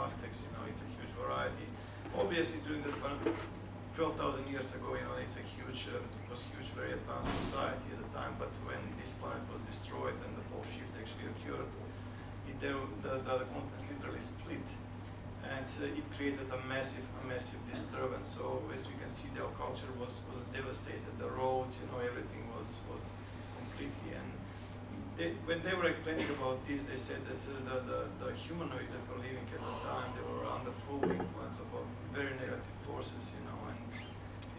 Aztecs, it's a huge variety. Obviously, during the 12,000 years ago, it's a huge, it was huge, very advanced society at the time. But when this planet was destroyed and the pole shift actually occurred, the continents literally split, and it created a massive disturbance. So as we can see, their culture was devastated. The roads, everything was completely. And when they were explaining about this, they said that the humanoids that were living at the time, they were under full influence of very negative forces, and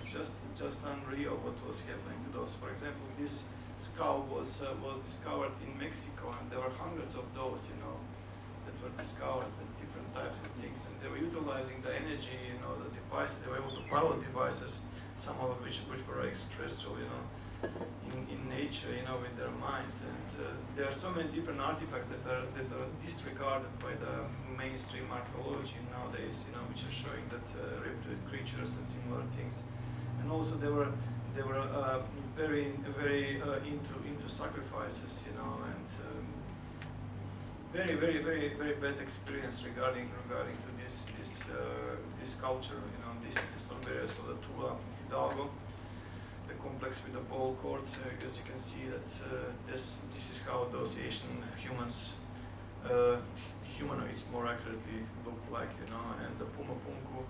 it's just unreal what was happening to those. For example, this skull was discovered in Mexico, and there were hundreds of those, that were discovered, and different types of things, and they were utilizing the energy, the devices. They were able to power devices, some of which were extraterrestrial, in nature, with their mind. And there are so many different artifacts that are disregarded by the mainstream archaeology nowadays, which are showing that reptile creatures and similar things. And also they were very into sacrifices, and very bad experience regarding to this culture. This is some areas of the Tula Hidalgo, the complex with the pole court. As you can see that this is how those Asian humanoids more accurately look like, and the Pumapunku,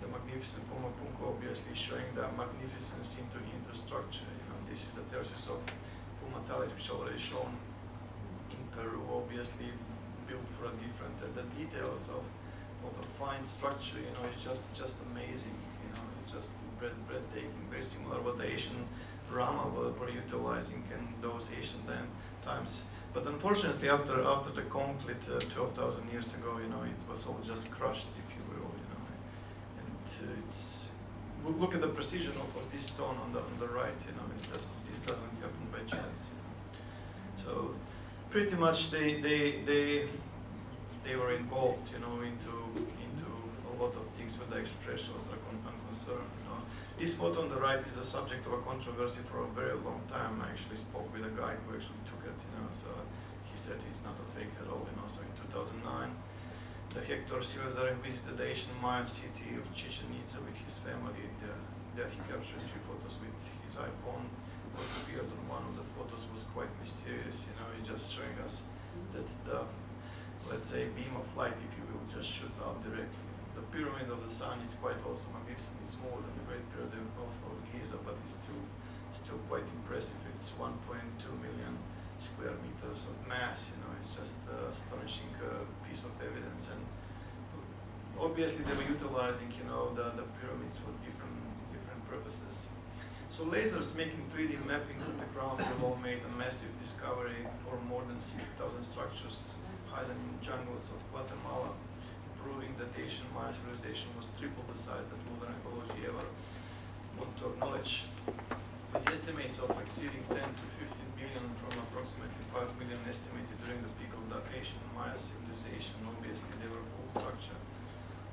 the magnificent Pumapunku, obviously showing the magnificence into structure. This is the terraces of Pumatalis, which already shown in Peru, obviously built for a different. The details of a fine structure, is just amazing. It's just breathtaking. Very similar what the Asian Rama were utilizing in those Asian times. But unfortunately, after the conflict 12,000 years ago, it was all just crushed, if you will. And it's look at the precision of this stone on the right. This doesn't happen by chance. So pretty much they were involved, into a lot of things with the extraterrestrials are concerned. This photo on the right is the subject of a controversy for a very long time. I actually spoke with a guy who actually took it, so he said it's not a fake at all. So in 2009, the Hector Silazar visited the Asian Mayan city of Chichen Itza with his family. There he captured 3 photos with his iPhone. What appeared on one of the photos was quite mysterious. It's just showing us that the, let's say, beam of light, if you will, just shoot out directly. The pyramid of the sun is quite awesome. It's smaller than the Great Pyramid of Giza, but it's still quite impressive. It's 1.2 million square meters of mass. It's just an astonishing piece of evidence. And obviously, they were utilizing, the pyramids for different purposes. So lasers making 3D mapping to the ground below made a massive discovery for more than 60,000 structures hidden in jungles of Guatemala, proving that the Asian Maya civilization was triple the size that modern ecology ever want to acknowledge. With estimates of exceeding 10 to 15 billion from approximately 5 million estimated during the peak of the Asian Maya civilization, obviously they were full structure.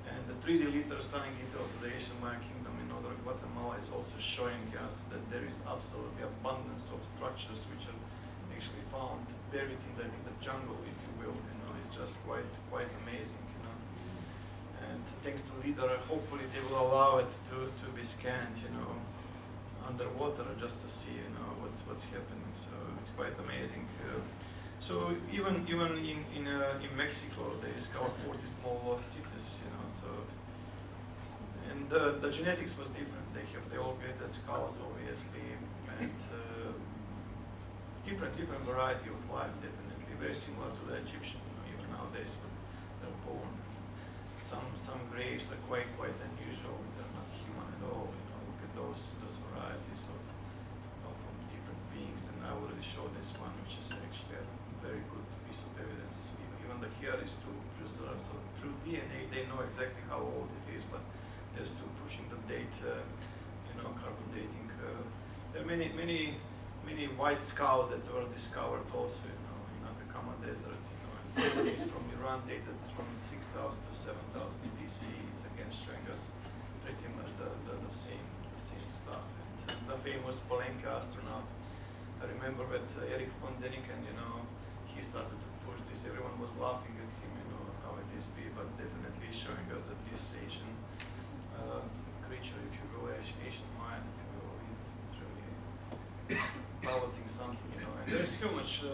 And the 3D liter stunning details of the Asian Maya kingdom in northern Guatemala is also showing us that there is absolutely abundance of structures which are actually found buried in the jungle, if you will. It's just quite amazing. And thanks to LIDAR, hopefully they will allow it to be scanned, underwater, just to see, what's happening. So it's quite amazing. So even in Mexico, they discovered 40 small lost cities, So, and the genetics was different. They have the elongated skulls, obviously, and different variety of life, definitely very similar to the Egyptian, even nowadays, but they're born. Some graves are quite unusual. They're not human at all. Look at those varieties of different beings. And I already showed this one, which is actually a very good piece of evidence. Even the hair is still preserved. So through DNA, they know exactly how old it is, but they're still pushing the date, carbon dating. There are many white skulls that were discovered also, in Atacama Desert. And it's from Iran, dated from 6,000 to 7,000 BC. It's again showing us pretty much the same stuff. And the famous Palenka astronaut. I remember that Erich von Däniken, he started to push this. Everyone was laughing at him, how it is be, but definitely there's so much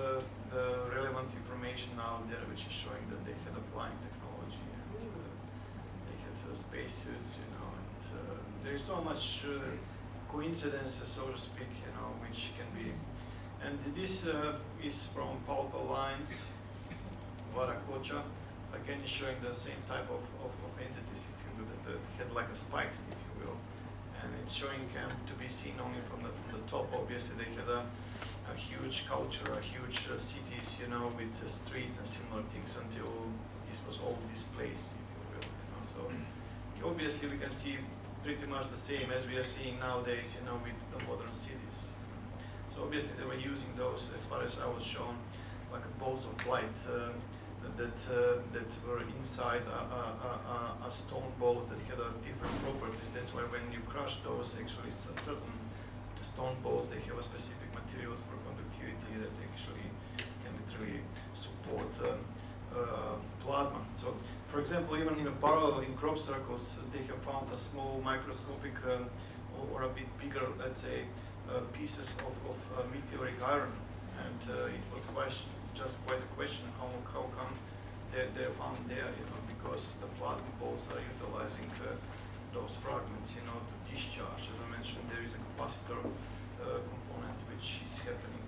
relevant information out there which is showing that they had a flying technology and they had spacesuits, you know, and there's so much coincidences, so to speak, you know, which can be. And this is from Pulpal Lines, Varacocha. Again, is showing the same type of entities, if you will, that had like a spikes, if you will. And it's showing to be seen only from the top. Obviously, they had a huge culture, a huge cities, you know, with streets and similar things until this was all displaced, if you will. You know? So obviously, we can see pretty much the same as we are seeing nowadays, you know, with the modern cities. So obviously, they were using those, as far as I was shown, like balls of light. That were inside a stone balls that had different properties. That's why when you crush those, actually certain stone balls, they have a specific materials for conductivity that actually can literally support plasma. So, for example, even in a parallel in crop circles, they have found a small microscopic or a bit bigger, let's say, pieces of meteoric iron, and it was just quite a question how come they're found there, you know, because the plasma balls are utilizing those fragments, you know, to discharge. As I mentioned, there is a capacitor component which is happening.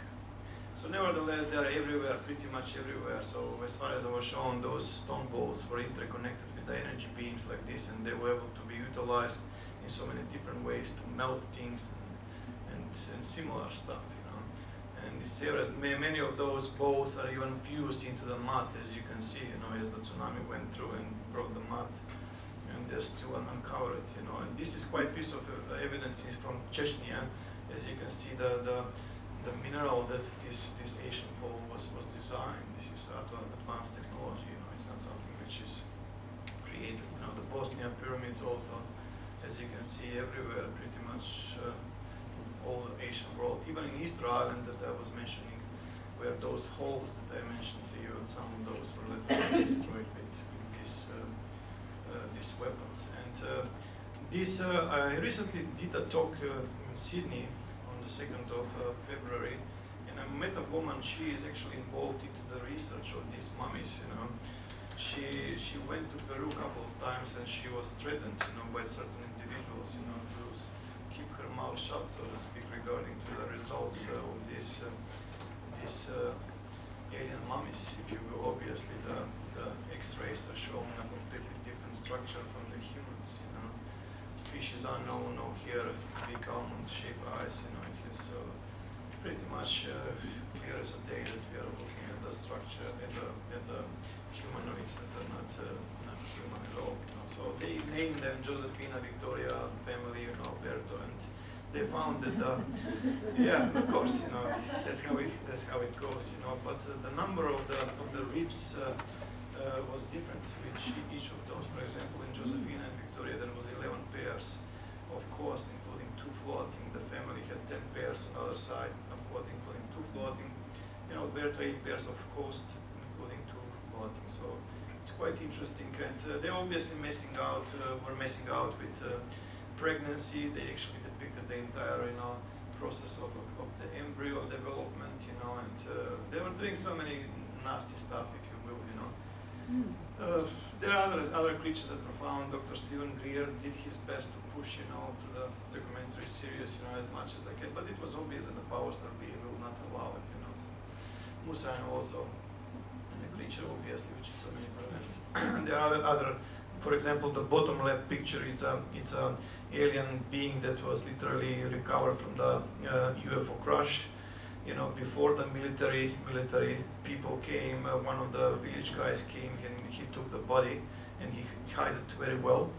So nevertheless, they are everywhere, pretty much everywhere. So as far as I was shown, those stone balls were interconnected with the energy beams like this, and they were able to be utilized in so many different ways to melt things and similar stuff. And many of those balls are even fused into the mud, as you can see, you know, as the tsunami went through and brought the mud, and they're still uncovered, you know. And this is quite a piece of evidence from Chechnya, as you can see the mineral that this Asian ball was designed. This is advanced technology, you know. It's not something which is created, you know. The Bosnia pyramids also, as you can see everywhere, pretty much. All the Asian world, even in Easter Island that I was mentioning, where those holes that I mentioned to you, some of those were literally destroyed with these weapons. And I recently did a talk in Sydney on the 2nd of February, and I met a woman. She is actually involved into the research of these mummies, you know. She went to Peru a couple of times, and she was threatened, you know, by certain individuals, you know, to keep her mouth shut, so to speak, regarding to the results of these alien mummies, if you will. Obviously, the X-rays are showing a completely different structure from the humans, you know. Species unknown, no here, big almond-shaped eyes, you know. It is pretty much clear as a day that we are looking at the structure and the humanoids that are not human at all. You know. So they named them Josefina, Victoria, family, you know, Alberto, and they found that yeah, of course, you know, that's how it goes, you know. But the number of the ribs was different with each of those. For example, in Josefina and Victoria, there was 11 pairs of course, including 2 floating. The family had 10 pairs on the other side of course, including 2 floating. You know, Alberto 8 pairs of coast, including 2 floating. So it's quite interesting, and they obviously were messing out with pregnancy. They actually depicted the entire, you know, process of the embryo development, you know, and they were doing so many nasty stuff, if you will, you know. There are other creatures that were found. Dr. Stephen Greer did his best to push, you know, to the documentary series, you know, as much as they could, but it was obvious that the powers that be will not allow it, you know. So Musayan also, and the creature obviously, which is so many different. There are other, for example, the bottom left picture is it's a alien being that was literally recovered from the UFO crash. You know, before the military people came, one of the village guys came and he took the body and he hid it very well.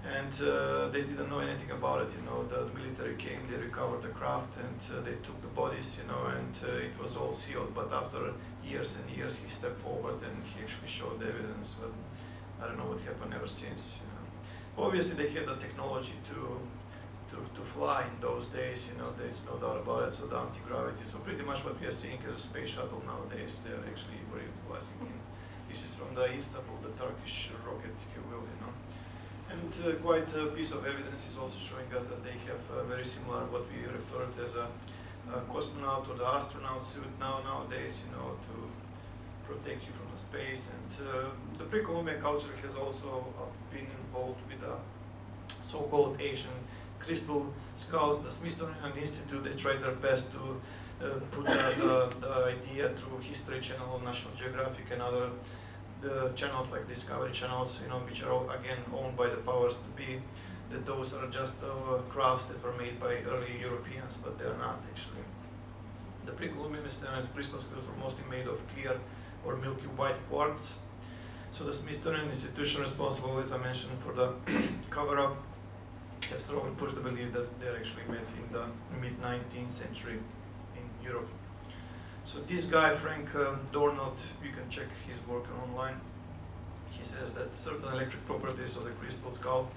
And they didn't know anything about it, you know. The military came, they recovered the craft, and they took the bodies, you know, and it was all sealed. But after years and years, he stepped forward and he actually showed the evidence. But I don't know what happened ever since. You know. Obviously, they had the technology to fly in those days, you know. There's no doubt about it. So the anti-gravity. So pretty much what we are seeing as a space shuttle nowadays, they're actually very utilizing it. This is from the Istanbul, the Turkish rocket, if you will, you know. And quite a piece of evidence is also showing us that they have very similar, what we referred as a cosmonaut or the astronaut suit nowadays, to protect you from the space. And the pre-Columbian culture has also been involved with the so-called Asian crystal skulls. The Smithsonian Institute, they tried their best to put the idea through History Channel, National Geographic, and other the channels like Discovery channels, which are all, again, owned by the powers to be, that those are just crafts that were made by early Europeans, but they are not actually. The pre-Columbian crystal skulls were mostly made of clear or milky white quartz. So the Smithsonian institution responsible, as I mentioned, for the cover-up have strongly pushed the belief that they're actually made in the mid-19th century in Europe. So this guy, Frank Dornot, you can check his work online. He says that certain electric properties of the crystal skull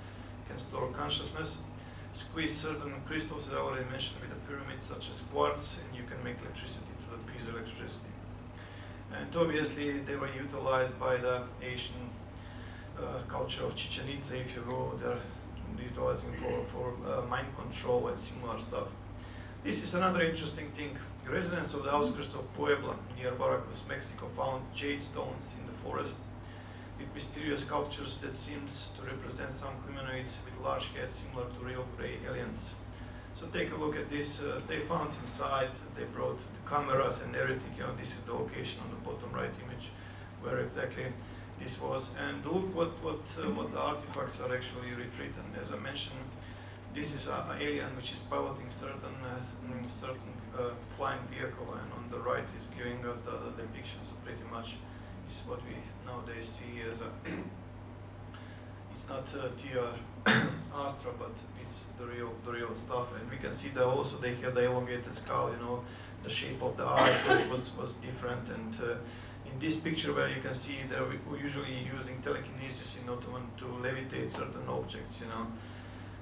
can store consciousness. Squeeze certain crystals, as I already mentioned, with the pyramids, such as quartz, and you can make electricity through the piezoelectricity. And obviously, they were utilized by the Asian culture of Chichen Itza, if you will. They're utilizing for mind control and similar stuff. This is another interesting thing. Residents of the outskirts of Puebla, near Veracruz, Mexico, found jade stones in the forest with mysterious sculptures that seems to represent some humanoids with large heads similar to real gray aliens. So take a look at this. They found inside, they brought the cameras and everything. This is the location on the bottom right image where exactly this was. And look what the artifacts are actually retreated. As I mentioned, this is an alien which is piloting certain flying vehicle, and on the right is giving us the depiction. So pretty much is what we nowadays see as a it's not TR Astra, but it's the real stuff. And we can see that also they had the elongated skull. The shape of the eyes was different. And in this picture, where you can see that we're usually using telekinesis to levitate certain objects.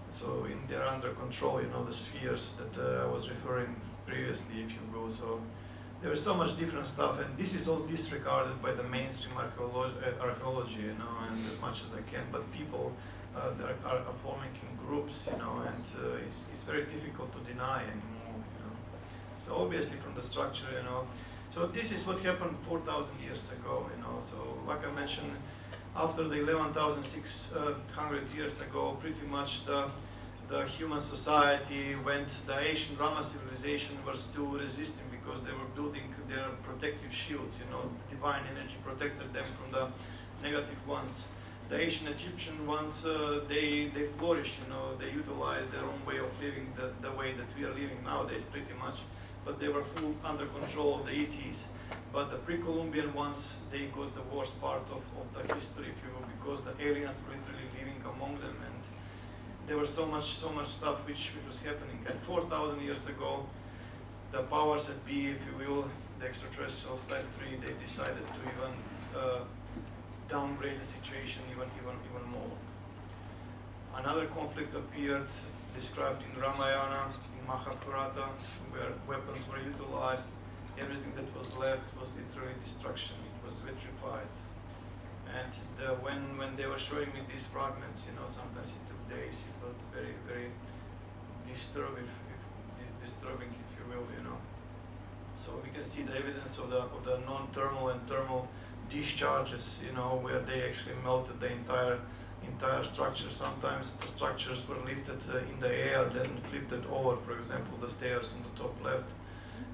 So they're under control. The spheres that I was referring previously, if you will. So there is so much different stuff, and this is all disregarded by the mainstream archaeology, and as much as they can. But people that are forming in groups, and it's very difficult to deny anymore. So obviously from the structure, So this is what happened 4,000 years ago, So like I mentioned, after the 11,600 years ago, pretty much the human society went, the ancient Rama civilization was still resisting because they were building their protective shields, the divine energy protected them from the negative ones. The ancient Egyptian ones, they flourished, they utilized their own way of living the way that we are living nowadays pretty much, but they were full under control of the ETs. But the pre-Columbian ones, they got the worst part of the history, if you will, because the aliens were literally living among them, and there was so much stuff which was happening. And 4,000 years ago, the powers that be, if you will, the extraterrestrials, type 3, they decided to even downgrade the situation even more. Another conflict appeared, described in Ramayana, in Mahabharata, where weapons were utilized. Everything that was left was literally destruction. It was vitrified. And when they were showing me these fragments, sometimes it took days. It was very, very disturbing, if you will, So we can see the evidence of the non-thermal and thermal discharges, where they actually melted the entire structure. Sometimes the structures were lifted in the air, then flipped it over. For example, the stairs on the top left,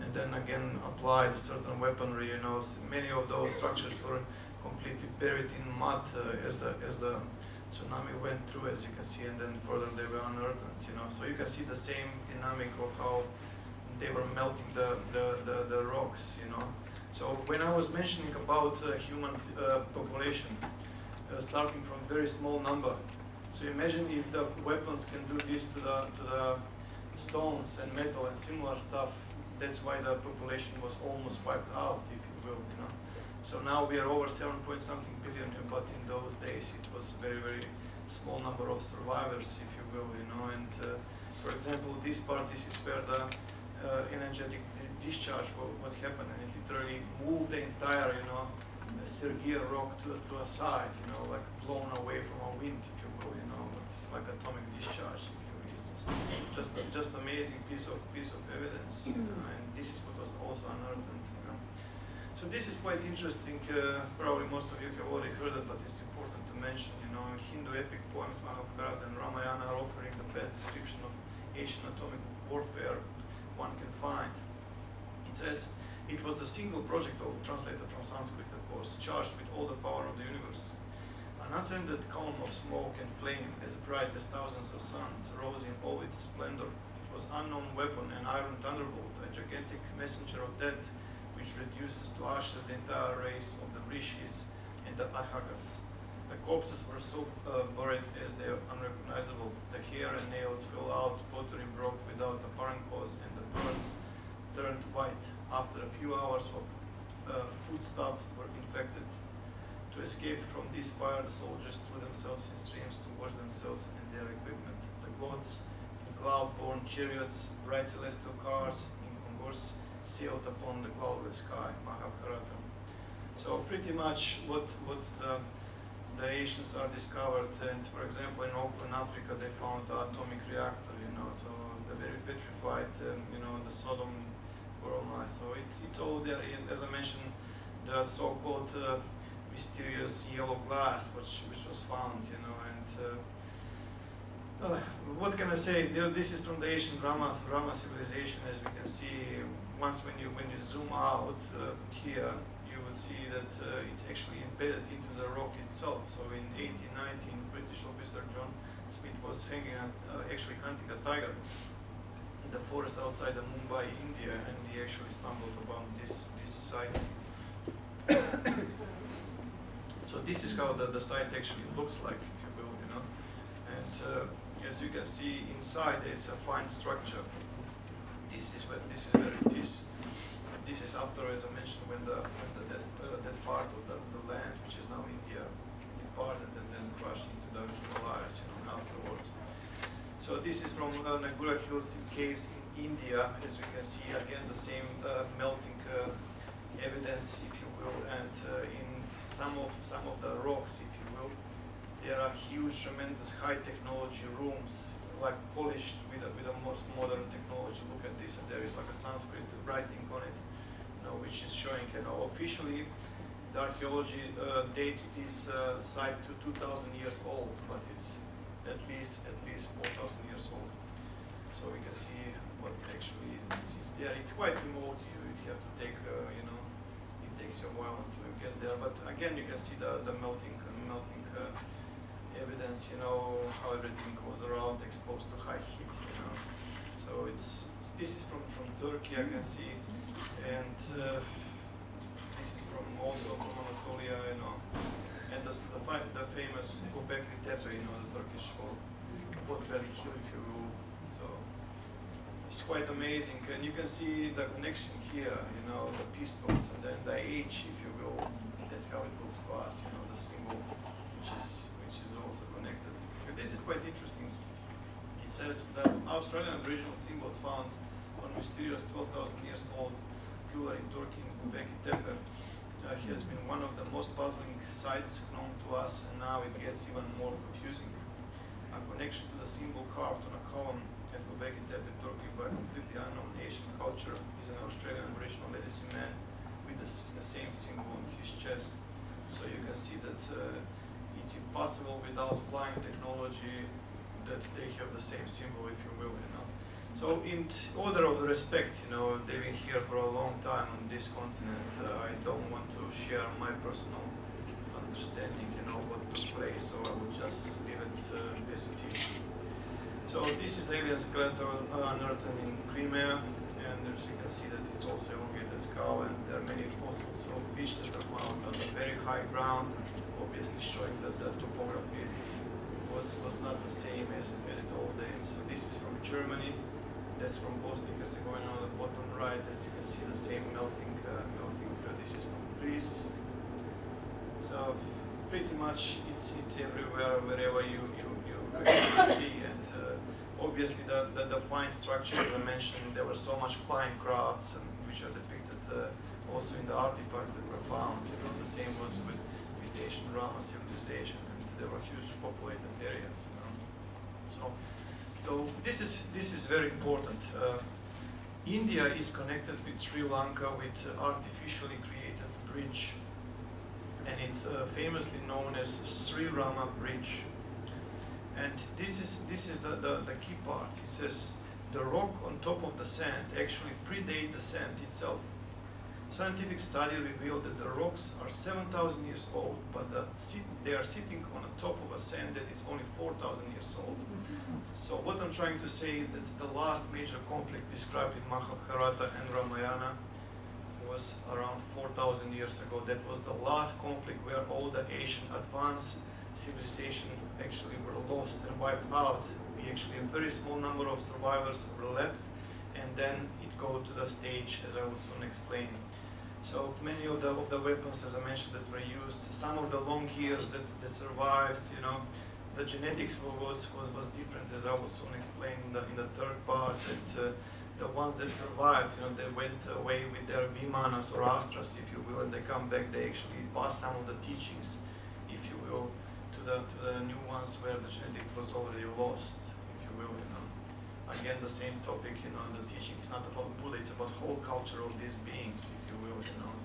and then again applied certain weaponry. Many of those structures were completely buried in mud as the tsunami went through, as you can see, and then further they were unearthed. So you can see the same dynamic of how they were melting the rocks. So when I was mentioning about human population starting from very small number, so imagine if the weapons can do this to the stones and metal and similar stuff. That's why the population was almost wiped out, if you will. So now we are over 7-point-something billion, but in those days it was very, very small number of survivors, if you will. And for example, this is where the energetic discharge, what happened, and it literally moved the entire, Sergia rock to a side, like blown away from a wind, if you will. It's like atomic discharge, if you will. Just amazing piece of evidence, and this is what was also unearthed. So this is quite interesting. Probably most of you have already heard it, but it's important to mention. Hindu epic poems Mahabharata and Ramayana are offering the best description of Asian atomic warfare one can find. It says it was the single project translated from Sanskrit, of course, charged with all the power of the universe. An ascended column of smoke and flame, as bright as thousands of suns, rose in all its splendor. It was unknown weapon, an iron thunderbolt, a gigantic messenger of death, which reduces to ashes the entire race of the Rishis and the Adhakas. The corpses were so buried as they are unrecognizable. The hair and nails fell out, pottery broke without apparent cause, and the blood turned white. After a few hours of foodstuffs were infected. To escape from this fire, the soldiers threw themselves in streams to wash themselves and their equipment. The gods in cloud-borne chariots, bright celestial cars in concourse sailed upon the cloudless sky. Mahabharata. So pretty much what the Asians are discovered, and for example in Auckland, Africa, they found the atomic reactor. So the very petrified, the Sodom Gomorrah. So it's all there. And as I mentioned, the so-called mysterious yellow glass, which was found, and what can I say? This is from the ancient Rama civilization, as we can see. Once when you zoom out here, you will see that it's actually embedded into the rock itself. So in 1819, British officer John Smith was actually hunting a tiger in the forest outside of Mumbai, India, and he actually stumbled upon this site. So this is how the site actually looks like, if you will, And as you can see inside, it's a fine structure. This is where it is. This is after, as I mentioned, when the that part of the land, which is now India, departed and then crushed into the Himalayas, afterwards. So this is from Nagura Hills caves in India. As you can see, again the same melting evidence, if you will, and in some of the rocks, if you will, there are huge, tremendous, high technology rooms, like polished with the most modern technology. Look at this, and there is like a Sanskrit writing on it, which is showing, officially the archaeology dates this site to 2,000 years old, but it's at least 4,000 years old. So we can see what actually is there. It's quite remote. You have to take, it takes you a while until you get there. But again, you can see the melting evidence. How everything goes around, exposed to high heat. So this is from Turkey, I can see, and this is also from Anatolia, and the famous Göbekli Tepe, the Turkish for Potbelly Hill, if you will. So it's quite amazing, and you can see the connection here, the pistols, and then the age, if you will. That's how it looks to us, the symbol, which is also connected. And this is quite interesting. It says that Australian Aboriginal symbols found on mysterious 12,000 years old pillar in Turkey in Göbekli Tepe has been one of the most puzzling sites known to us, and now it gets even more confusing. A connection to the symbol carved on a column at Göbekli Tepe, Turkey, by a completely unknown Asian culture is an Australian Aboriginal medicine man with the same symbol on his chest. So you can see that it's impossible without flying technology that they have the same symbol, if you will. So in order of respect, living here for a long time on this continent, I don't want to share my personal understanding, what took place, so I would just leave it as it is. So this is the alien skeleton unearthed in Crimea, and as you can see that it's also elongated skull, and there are many fossils of fish that are found on a very high ground, obviously showing that the topography was not the same as it old days. So this is from Germany. That's from Bosnia and Herzegovina on the bottom right. As you can see, the same melting. This is from Greece. So pretty much it's everywhere, wherever you see. And obviously the fine structure, as I mentioned, there were so much flying crafts, and which are depicted also in the artifacts that were found. The same was with the ancient Rama civilization, and there were huge populated areas. So So this is very important. India is connected with Sri Lanka with artificially created bridge, and it's famously known as Sri Rama Bridge. And this is the key part. It says the rock on top of the sand actually predates the sand itself. Scientific study revealed that the rocks are 7,000 years old, but they are sitting on the top of a sand that is only 4,000 years old. So what I'm trying to say is that the last major conflict described in Mahabharata and Ramayana was around 4,000 years ago. That was the last conflict where all the Asian advanced civilization actually were lost and wiped out. We actually, a very small number of survivors were left, and then it go to the stage, as I will soon explain. So many of the weapons, as I mentioned, that were used, some of the long years that survived, you know, the genetics was different, as I will soon explain in the third part. That the ones that survived, you know, they went away with their Vimanas or Astras, if you will, and they come back. They actually pass some of the teachings, if you will, to the new ones where the genetic was already lost, if you will, you know. Again, the same topic, you know, the teaching is not about Buddha, it's about whole culture of these beings, if you will, you know.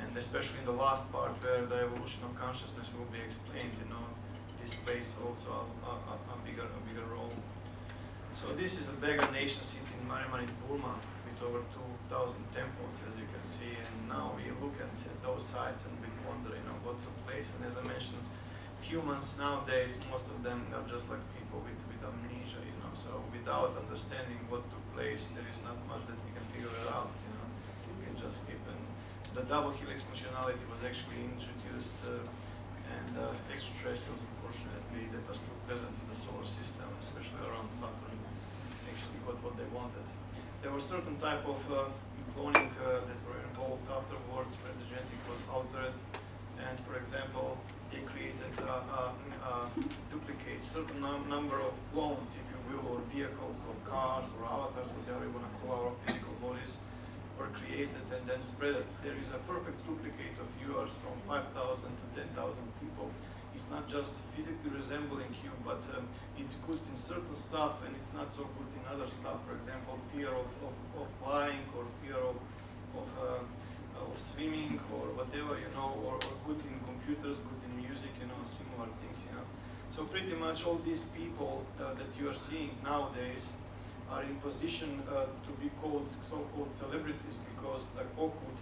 And especially in the last part where the evolution of consciousness will be explained, you know, this plays also a bigger role. So this is a Beggar nation sitting in Mariman in Burma with over 2,000 temples, as you can see, and now we look at those sites and we wonder, you know, what took place. And as I mentioned, humans nowadays, most of them are just like people with amnesia, you know, so without understanding what took place, there is not much that we can figure it out, you know. We can just keep, and the double helix functionality was actually introduced, and extraterrestrials, unfortunately, that are still present in the solar system, especially around Saturn, actually got what they wanted. There were certain type of cloning that were involved afterwards where the genetic was altered, and for example, they created duplicate certain number of clones, if you will, or vehicles, or cars, or avatars, whatever you want to call our physical bodies, were created and then spread it. There is a perfect duplicate of yours from 5,000 to 10,000 people. It's not just physically resembling you, but it's good in certain stuff and it's not so good in other stuff. For example, fear of flying, or fear of swimming, or whatever, you know, or good in computers, good in music, you know, similar things, you know. So pretty much all these people that you are seeing nowadays are in position to be called so-called celebrities, because the occult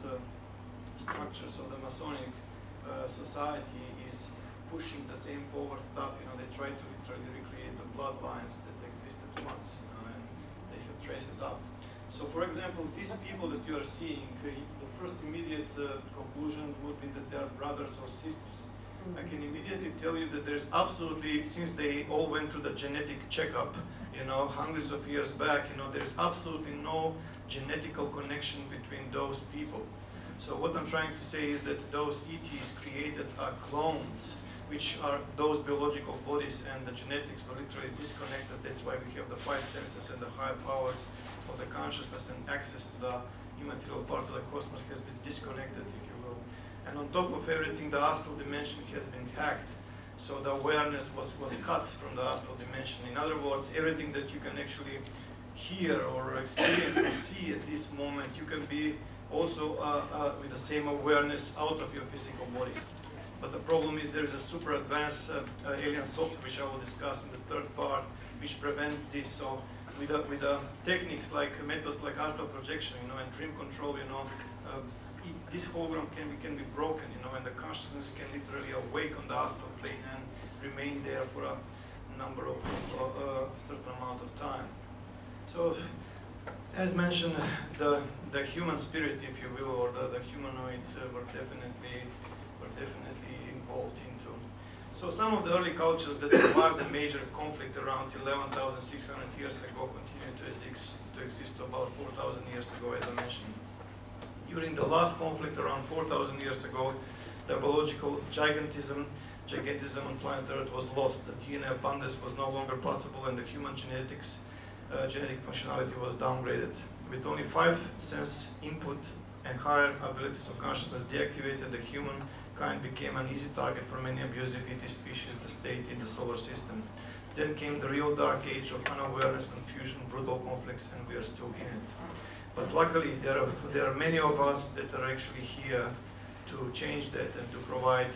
structures of the Masonic society is pushing the same forward stuff. You know, they try to literally recreate the bloodlines that existed once, you know, and they have traced it up. So, for example, these people that you are seeing, the first immediate conclusion would be that they are brothers or sisters. I can immediately tell you that there's absolutely, since they all went to the genetic checkup, you know, hundreds of years back, you know, there's absolutely no genetical connection between those people. So what I'm trying to say is that those ETs created clones, which are those biological bodies, and the genetics were literally disconnected. That's why we have the five senses and the higher powers of the consciousness, and access to the immaterial part of the cosmos has been disconnected, if you will. And on top of everything, the astral dimension has been hacked. So the awareness was cut from the astral dimension. In other words, everything that you can actually hear or experience or see at this moment, you can be also with the same awareness out of your physical body. But the problem is there is a super advanced alien software, which I will discuss in the third part, which prevent this. So with techniques like methods like astral projection, you know, and dream control, you know, this hologram can be broken, you know, and the consciousness can literally awake on the astral plane and remain there for a number of certain amount of time. So, as mentioned, the human spirit, if you will, or the humanoids were definitely involved into. So some of the early cultures that survived the major conflict around 11,600 years ago continue to exist about 4,000 years ago, as I mentioned. During the last conflict around 4,000 years ago, the biological gigantism on planet Earth was lost. The DNA abundance was no longer possible, and the human genetic functionality was downgraded. With only 5 sense input and higher abilities of consciousness deactivated, the humankind became an easy target for many abusive ET species that stayed in the solar system. Then came the real dark age of unawareness, confusion, brutal conflicts, and we are still in it. But luckily, there are many of us that are actually here to change that and to provide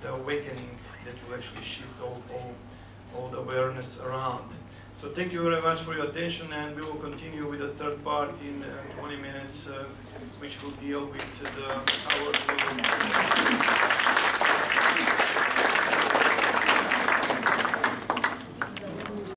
the awakening that will actually shift all the awareness around. So thank you very much for your attention, and we will continue with the third part in 20 minutes, which will deal with our